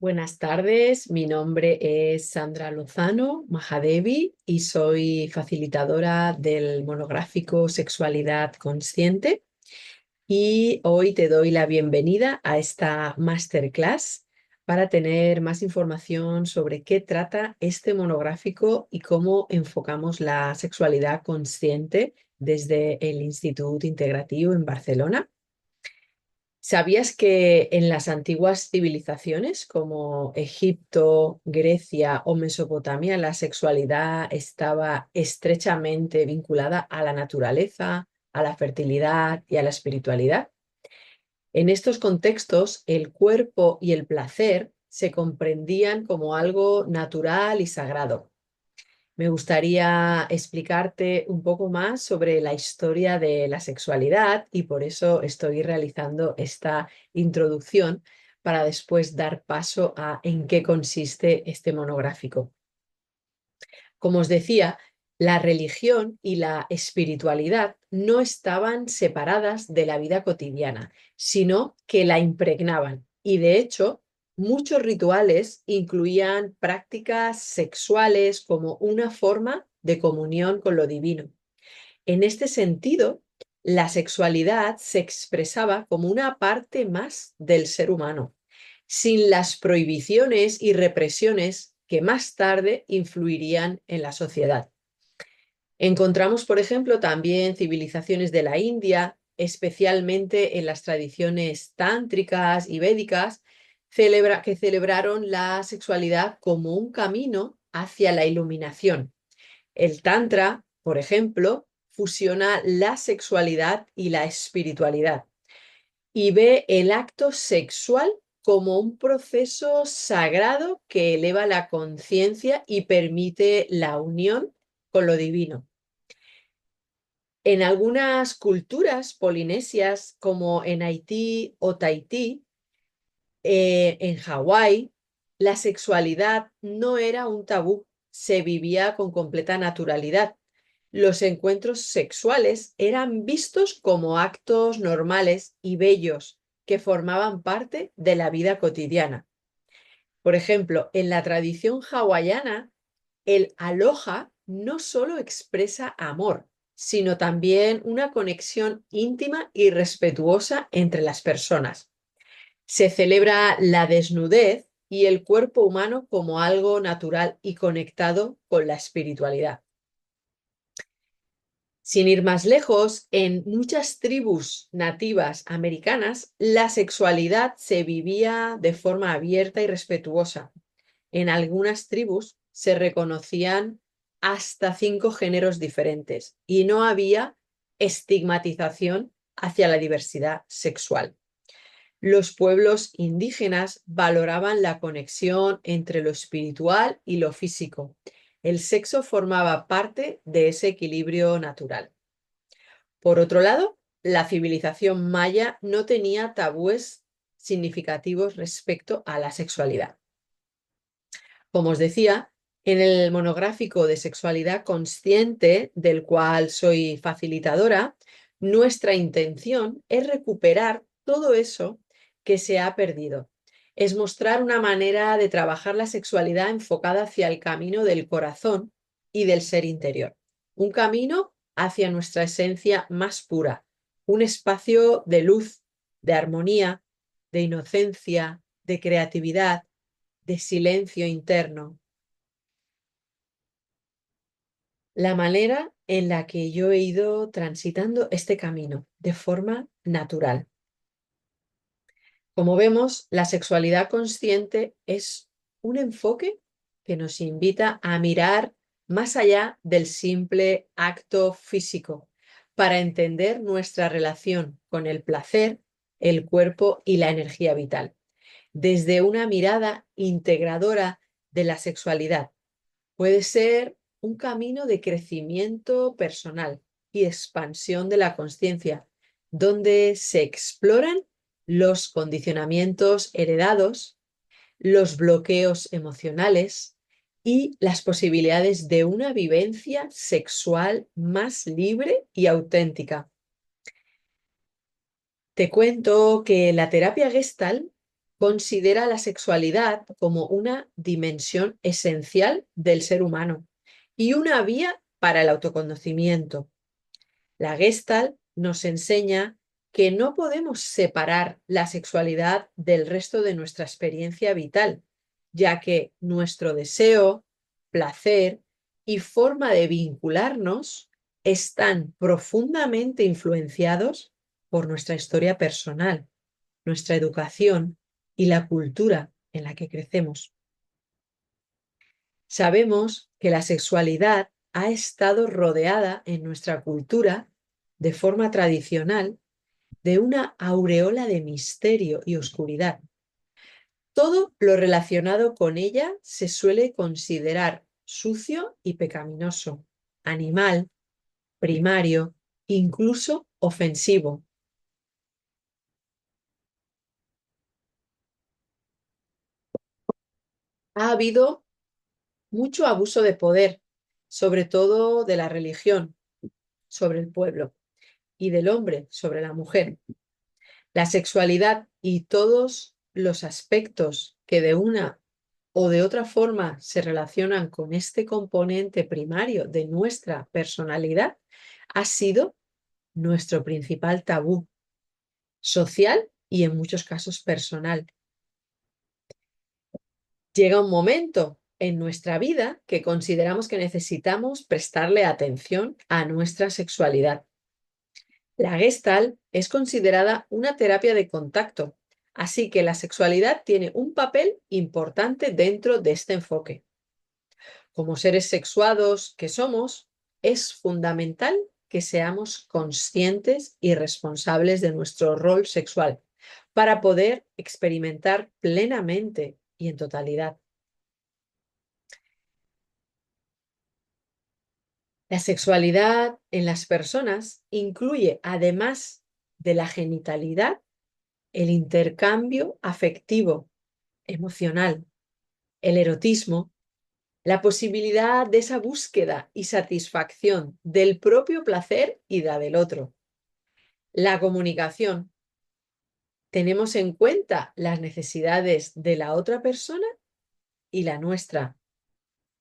Buenas tardes, mi nombre es Sandra Lozano Mahadevi y soy facilitadora del monográfico Sexualidad Consciente y hoy te doy la bienvenida a esta masterclass para tener más información sobre qué trata este monográfico y cómo enfocamos la sexualidad consciente desde el Instituto Integrativo en Barcelona. ¿Sabías que en las antiguas civilizaciones como Egipto, Grecia o Mesopotamia la sexualidad estaba estrechamente vinculada a la naturaleza, a la fertilidad y a la espiritualidad? En estos contextos, el cuerpo y el placer se comprendían como algo natural y sagrado. Me gustaría explicarte un poco más sobre la historia de la sexualidad y por eso estoy realizando esta introducción para después dar paso a en qué consiste este monográfico. Como os decía, la religión y la espiritualidad no estaban separadas de la vida cotidiana, sino que la impregnaban. Y de hecho, muchos rituales incluían prácticas sexuales como una forma de comunión con lo divino. En este sentido, la sexualidad se expresaba como una parte más del ser humano, sin las prohibiciones y represiones que más tarde influirían en la sociedad. Encontramos, por ejemplo, también civilizaciones de la India, especialmente en las tradiciones tántricas y védicas, que celebraron la sexualidad como un camino hacia la iluminación. El Tantra, por ejemplo, fusiona la sexualidad y la espiritualidad y ve el acto sexual como un proceso sagrado que eleva la conciencia y permite la unión con lo divino. En algunas culturas polinesias, como en Haití o Tahití, en Hawái, la sexualidad no era un tabú, se vivía con completa naturalidad. Los encuentros sexuales eran vistos como actos normales y bellos que formaban parte de la vida cotidiana. Por ejemplo, en la tradición hawaiana, el aloha no solo expresa amor, sino también una conexión íntima y respetuosa entre las personas. Se celebra la desnudez y el cuerpo humano como algo natural y conectado con la espiritualidad. Sin ir más lejos, en muchas tribus nativas americanas, la sexualidad se vivía de forma abierta y respetuosa. En algunas tribus se reconocían hasta 5 géneros diferentes y no había estigmatización hacia la diversidad sexual. Los pueblos indígenas valoraban la conexión entre lo espiritual y lo físico. El sexo formaba parte de ese equilibrio natural. Por otro lado, la civilización maya no tenía tabúes significativos respecto a la sexualidad. Como os decía, en el monográfico de sexualidad consciente, del cual soy facilitadora, nuestra intención es recuperar todo eso que se ha perdido. Es mostrar una manera de trabajar la sexualidad enfocada hacia el camino del corazón y del ser interior. Un camino hacia nuestra esencia más pura, un espacio de luz, de armonía, de inocencia, de creatividad, de silencio interno. La manera en la que yo he ido transitando este camino de forma natural. Como vemos, la sexualidad consciente es un enfoque que nos invita a mirar más allá del simple acto físico para entender nuestra relación con el placer, el cuerpo y la energía vital, desde una mirada integradora de la sexualidad. Puede ser un camino de crecimiento personal y expansión de la conciencia, donde se exploran los condicionamientos heredados, los bloqueos emocionales y las posibilidades de una vivencia sexual más libre y auténtica. Te cuento que la terapia Gestalt considera la sexualidad como una dimensión esencial del ser humano y una vía para el autoconocimiento. La Gestalt nos enseña que no podemos separar la sexualidad del resto de nuestra experiencia vital, ya que nuestro deseo, placer y forma de vincularnos están profundamente influenciados por nuestra historia personal, nuestra educación y la cultura en la que crecemos. Sabemos que la sexualidad ha estado rodeada en nuestra cultura de forma tradicional de una aureola de misterio y oscuridad. Todo lo relacionado con ella se suele considerar sucio y pecaminoso, animal, primario, incluso ofensivo. Ha habido mucho abuso de poder, sobre todo de la religión sobre el pueblo y del hombre sobre la mujer. La sexualidad y todos los aspectos que de una o de otra forma se relacionan con este componente primario de nuestra personalidad ha sido nuestro principal tabú social y en muchos casos personal. Llega un momento en nuestra vida que consideramos que necesitamos prestarle atención a nuestra sexualidad. La Gestalt es considerada una terapia de contacto, así que la sexualidad tiene un papel importante dentro de este enfoque. Como seres sexuados que somos, es fundamental que seamos conscientes y responsables de nuestro rol sexual para poder experimentar plenamente y en totalidad. La sexualidad en las personas incluye, además de la genitalidad, el intercambio afectivo, emocional, el erotismo, la posibilidad de esa búsqueda y satisfacción del propio placer y la del otro. La comunicación. Tenemos en cuenta las necesidades de la otra persona y la nuestra.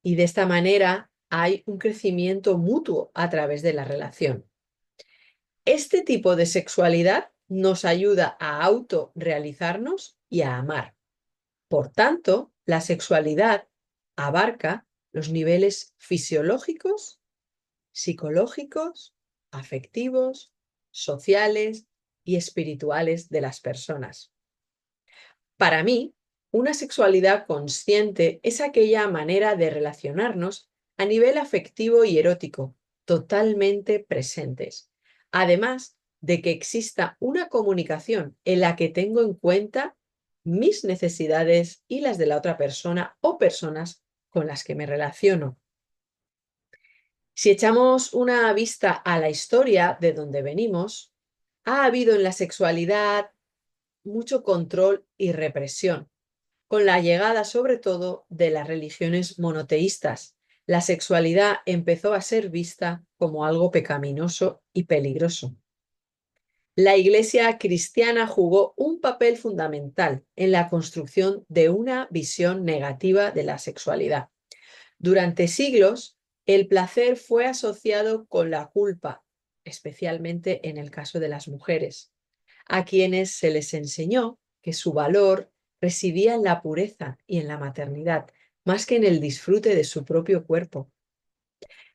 Y de esta manera hay un crecimiento mutuo a través de la relación. Este tipo de sexualidad nos ayuda a autorrealizarnos y a amar. Por tanto, la sexualidad abarca los niveles fisiológicos, psicológicos, afectivos, sociales y espirituales de las personas. Para mí, una sexualidad consciente es aquella manera de relacionarnos a nivel afectivo y erótico, totalmente presentes. Además de que exista una comunicación en la que tengo en cuenta mis necesidades y las de la otra persona o personas con las que me relaciono. Si echamos una vista a la historia de donde venimos, ha habido en la sexualidad mucho control y represión, con la llegada sobre todo de las religiones monoteístas. La sexualidad empezó a ser vista como algo pecaminoso y peligroso. La Iglesia cristiana jugó un papel fundamental en la construcción de una visión negativa de la sexualidad. Durante siglos, el placer fue asociado con la culpa, especialmente en el caso de las mujeres, a quienes se les enseñó que su valor residía en la pureza y en la maternidad, más que en el disfrute de su propio cuerpo.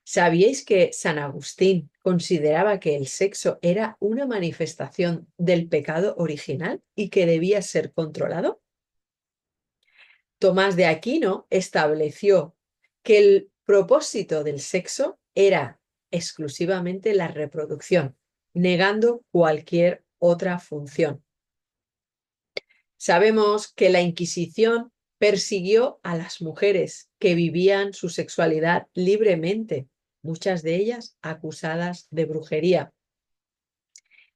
¿Sabíais que San Agustín consideraba que el sexo era una manifestación del pecado original y que debía ser controlado? Tomás de Aquino estableció que el propósito del sexo era exclusivamente la reproducción, negando cualquier otra función. Sabemos que la Inquisición persiguió a las mujeres que vivían su sexualidad libremente, muchas de ellas acusadas de brujería.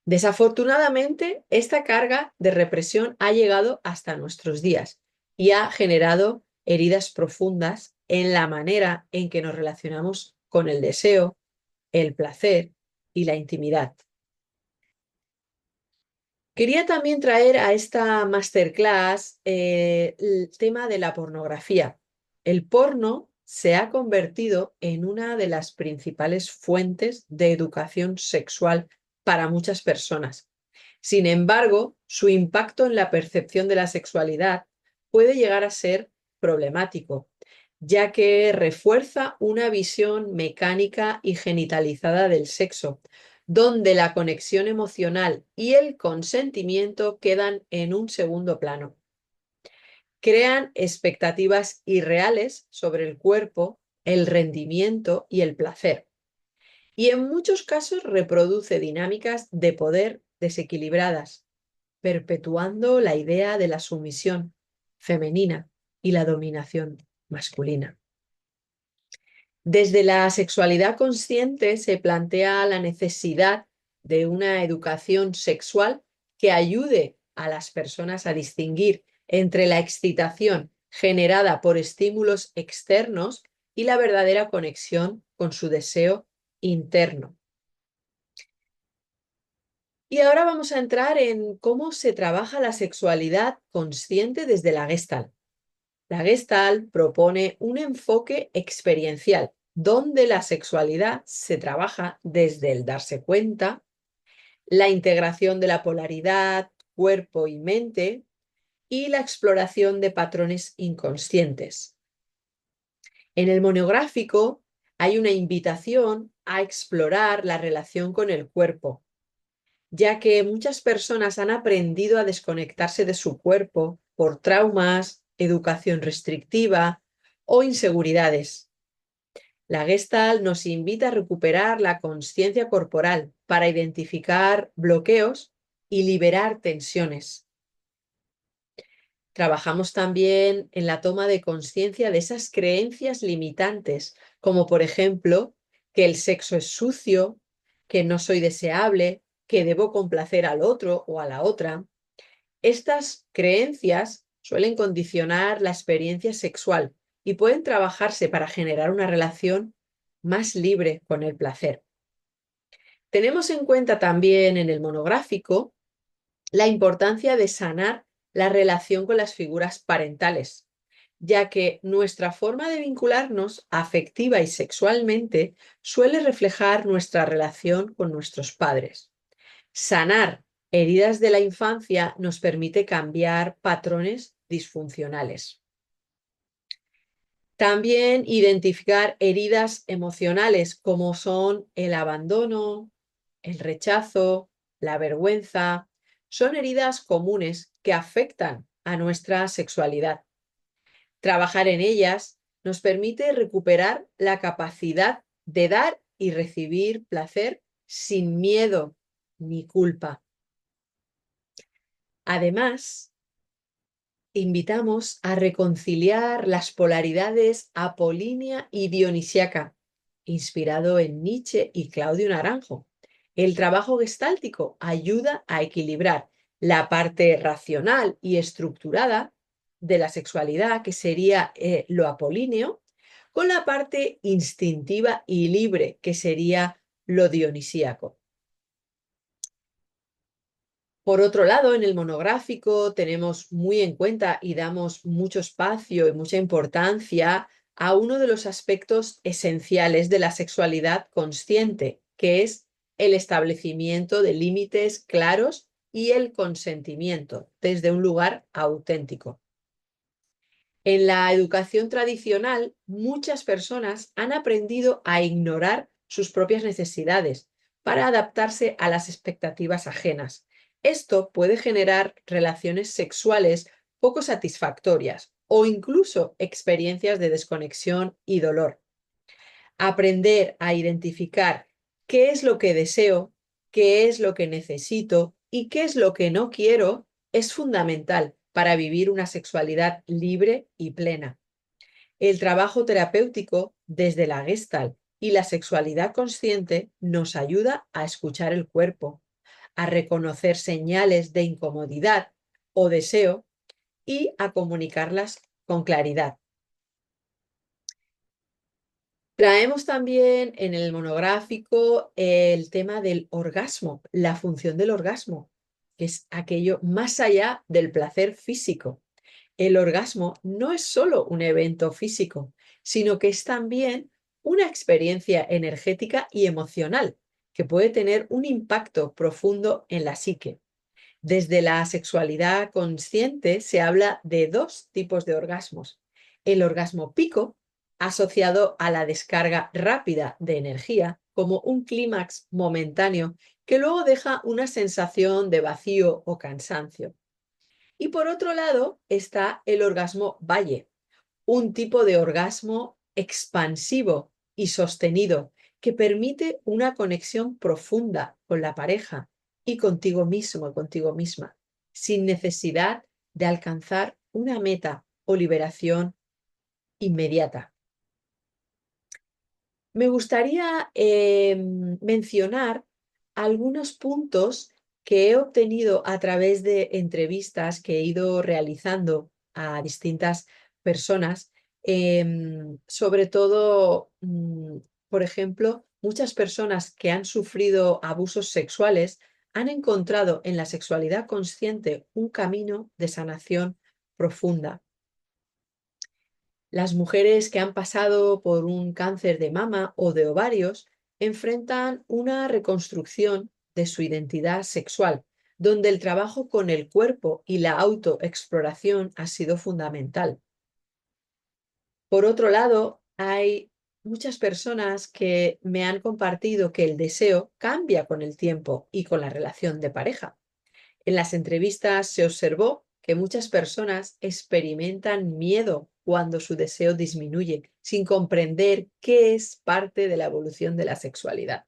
Desafortunadamente, esta carga de represión ha llegado hasta nuestros días y ha generado heridas profundas en la manera en que nos relacionamos con el deseo, el placer y la intimidad. Quería también traer a esta masterclass el tema de la pornografía. El porno se ha convertido en una de las principales fuentes de educación sexual para muchas personas. Sin embargo, su impacto en la percepción de la sexualidad puede llegar a ser problemático, ya que refuerza una visión mecánica y genitalizada del sexo, donde la conexión emocional y el consentimiento quedan en un segundo plano. Crean expectativas irreales sobre el cuerpo, el rendimiento y el placer. Y en muchos casos reproduce dinámicas de poder desequilibradas, perpetuando la idea de la sumisión femenina y la dominación masculina. Desde la sexualidad consciente se plantea la necesidad de una educación sexual que ayude a las personas a distinguir entre la excitación generada por estímulos externos y la verdadera conexión con su deseo interno. Y ahora vamos a entrar en cómo se trabaja la sexualidad consciente desde la Gestalt. La Gestalt propone un enfoque experiencial, donde la sexualidad se trabaja desde el darse cuenta, la integración de la polaridad, cuerpo y mente, y la exploración de patrones inconscientes. En el monográfico hay una invitación a explorar la relación con el cuerpo, ya que muchas personas han aprendido a desconectarse de su cuerpo por traumas, educación restrictiva o inseguridades. La Gestalt nos invita a recuperar la conciencia corporal para identificar bloqueos y liberar tensiones. Trabajamos también en la toma de conciencia de esas creencias limitantes, como por ejemplo que el sexo es sucio, que no soy deseable, que debo complacer al otro o a la otra. Estas creencias suelen condicionar la experiencia sexual y pueden trabajarse para generar una relación más libre con el placer. Tenemos en cuenta también en el monográfico la importancia de sanar la relación con las figuras parentales, ya que nuestra forma de vincularnos afectiva y sexualmente suele reflejar nuestra relación con nuestros padres. Sanar heridas de la infancia nos permite cambiar patrones disfuncionales. También identificar heridas emocionales como son el abandono, el rechazo, la vergüenza. Son heridas comunes que afectan a nuestra sexualidad. Trabajar en ellas nos permite recuperar la capacidad de dar y recibir placer sin miedo ni culpa. Además, invitamos a reconciliar las polaridades apolínea y dionisíaca, inspirado en Nietzsche y Claudio Naranjo. El trabajo gestáltico ayuda a equilibrar la parte racional y estructurada de la sexualidad, que sería lo apolíneo, con la parte instintiva y libre, que sería lo dionisíaco. Por otro lado, en el monográfico tenemos muy en cuenta y damos mucho espacio y mucha importancia a uno de los aspectos esenciales de la sexualidad consciente, que es el establecimiento de límites claros y el consentimiento desde un lugar auténtico. En la educación tradicional, muchas personas han aprendido a ignorar sus propias necesidades para adaptarse a las expectativas ajenas. Esto puede generar relaciones sexuales poco satisfactorias o incluso experiencias de desconexión y dolor. Aprender a identificar qué es lo que deseo, qué es lo que necesito y qué es lo que no quiero es fundamental para vivir una sexualidad libre y plena. El trabajo terapéutico desde la Gestalt y la sexualidad consciente nos ayuda a escuchar el cuerpo, a reconocer señales de incomodidad o deseo y a comunicarlas con claridad. Traemos también en el monográfico el tema del orgasmo, la función del orgasmo, que es aquello más allá del placer físico. El orgasmo no es solo un evento físico, sino que es también una experiencia energética y emocional que puede tener un impacto profundo en la psique. Desde la sexualidad consciente se habla de dos tipos de orgasmos. El orgasmo pico, asociado a la descarga rápida de energía, como un clímax momentáneo que luego deja una sensación de vacío o cansancio. Y por otro lado está el orgasmo valle, un tipo de orgasmo expansivo y sostenido que permite una conexión profunda con la pareja y contigo mismo y contigo misma, sin necesidad de alcanzar una meta o liberación inmediata. Me gustaría mencionar algunos puntos que he obtenido a través de entrevistas que he ido realizando a distintas personas, sobre todo, por ejemplo, muchas personas que han sufrido abusos sexuales han encontrado en la sexualidad consciente un camino de sanación profunda. Las mujeres que han pasado por un cáncer de mama o de ovarios enfrentan una reconstrucción de su identidad sexual, donde el trabajo con el cuerpo y la autoexploración ha sido fundamental. Por otro lado, hay muchas personas que me han compartido que el deseo cambia con el tiempo y con la relación de pareja. En las entrevistas se observó que muchas personas experimentan miedo cuando su deseo disminuye, sin comprender qué es parte de la evolución de la sexualidad.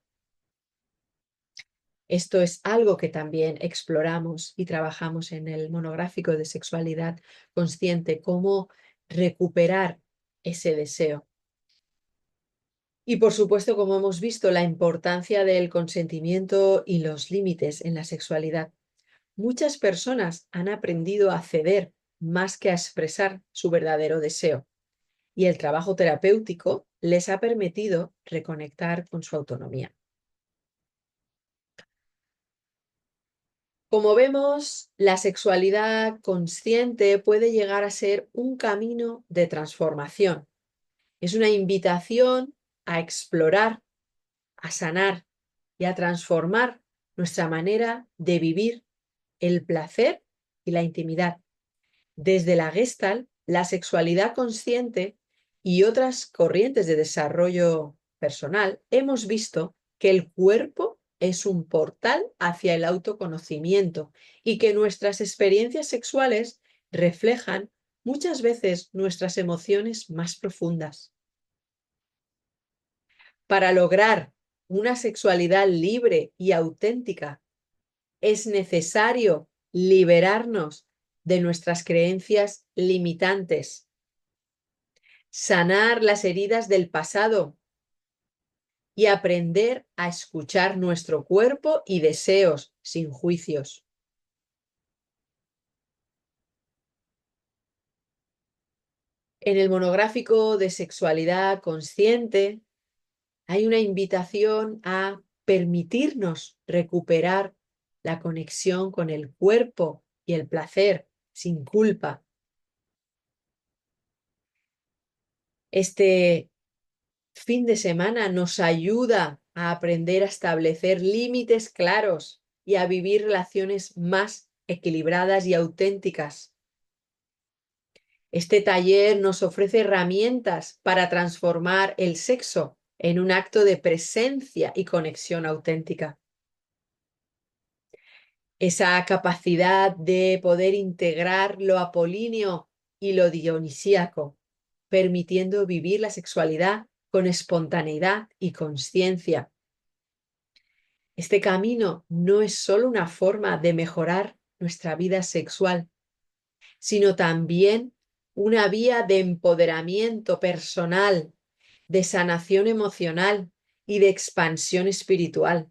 Esto es algo que también exploramos y trabajamos en el monográfico de sexualidad consciente, cómo recuperar ese deseo. Y por supuesto, como hemos visto, la importancia del consentimiento y los límites en la sexualidad. Muchas personas han aprendido a ceder más que a expresar su verdadero deseo, y el trabajo terapéutico les ha permitido reconectar con su autonomía. Como vemos, la sexualidad consciente puede llegar a ser un camino de transformación. Es una invitación a explorar, a sanar y a transformar nuestra manera de vivir el placer y la intimidad. Desde la Gestalt, la sexualidad consciente y otras corrientes de desarrollo personal, hemos visto que el cuerpo es un portal hacia el autoconocimiento y que nuestras experiencias sexuales reflejan muchas veces nuestras emociones más profundas. Para lograr una sexualidad libre y auténtica, es necesario liberarnos de nuestras creencias limitantes, sanar las heridas del pasado y aprender a escuchar nuestro cuerpo y deseos sin juicios. En el monográfico de sexualidad consciente hay una invitación a permitirnos recuperar la conexión con el cuerpo y el placer sin culpa. Este fin de semana nos ayuda a aprender a establecer límites claros y a vivir relaciones más equilibradas y auténticas. Este taller nos ofrece herramientas para transformar el sexo en un acto de presencia y conexión auténtica. Esa capacidad de poder integrar lo apolíneo y lo dionisíaco, permitiendo vivir la sexualidad con espontaneidad y conciencia. Este camino no es solo una forma de mejorar nuestra vida sexual, sino también una vía de empoderamiento personal, de sanación emocional y de expansión espiritual.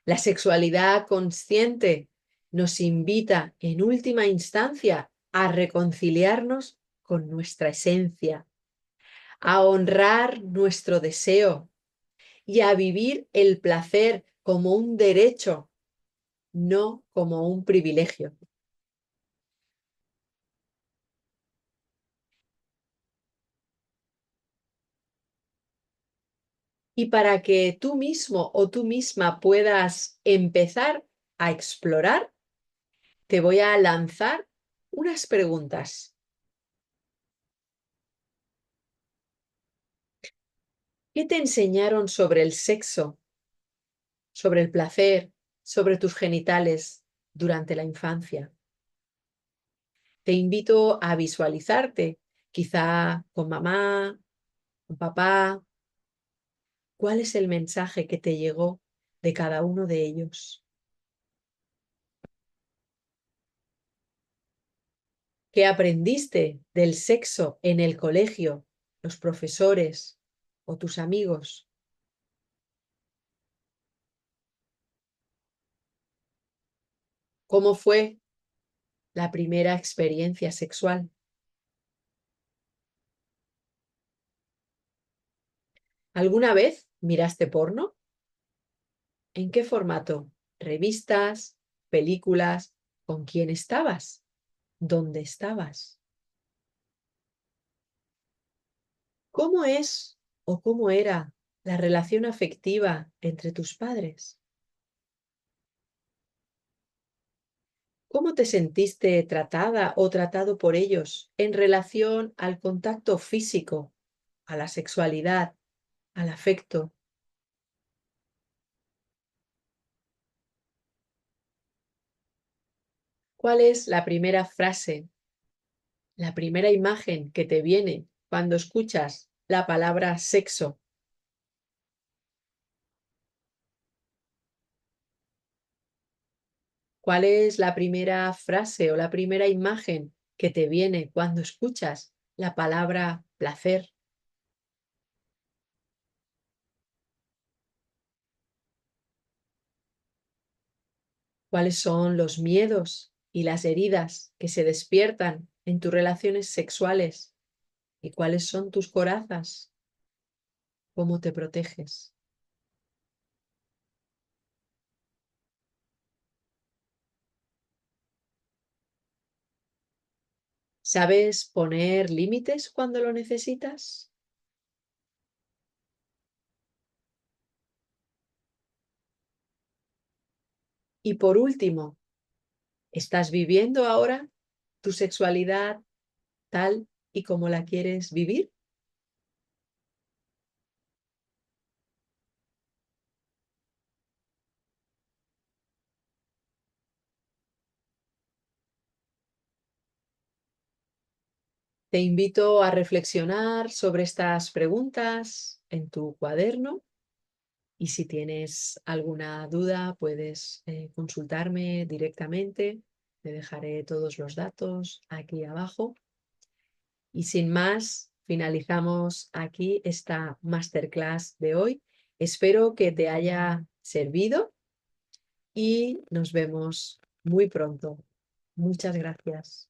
La sexualidad consciente nos invita, en última instancia, a reconciliarnos con nuestra esencia, a honrar nuestro deseo y a vivir el placer como un derecho no como un privilegio. Y para que tú mismo o tú misma puedas empezar a explorar, te voy a lanzar unas preguntas. ¿Qué te enseñaron sobre el sexo, sobre el placer, sobre tus genitales durante la infancia? Te invito a visualizarte, quizá con mamá, con papá. ¿Cuál es el mensaje que te llegó de cada uno de ellos? ¿Qué aprendiste del sexo en el colegio, los profesores o tus amigos? ¿Cómo fue la primera experiencia sexual? ¿Alguna vez miraste porno? ¿En qué formato? ¿Revistas? ¿Películas? ¿Con quién estabas? ¿Dónde estabas? ¿Cómo es o cómo era la relación afectiva entre tus padres? ¿Cómo te sentiste tratada o tratado por ellos en relación al contacto físico, a la sexualidad, al afecto? ¿Cuál es la primera frase, la primera imagen que te viene cuando escuchas la palabra sexo? ¿Cuál es la primera frase o la primera imagen que te viene cuando escuchas la palabra placer? ¿Cuáles son los miedos y las heridas que se despiertan en tus relaciones sexuales? ¿Y cuáles son tus corazas? ¿Cómo te proteges? ¿Sabes poner límites cuando lo necesitas? Y por último, ¿estás viviendo ahora tu sexualidad tal y como la quieres vivir? Te invito a reflexionar sobre estas preguntas en tu cuaderno y si tienes alguna duda puedes consultarme directamente. Te dejaré todos los datos aquí abajo. Y sin más, finalizamos aquí esta masterclass de hoy. Espero que te haya servido y nos vemos muy pronto. Muchas gracias.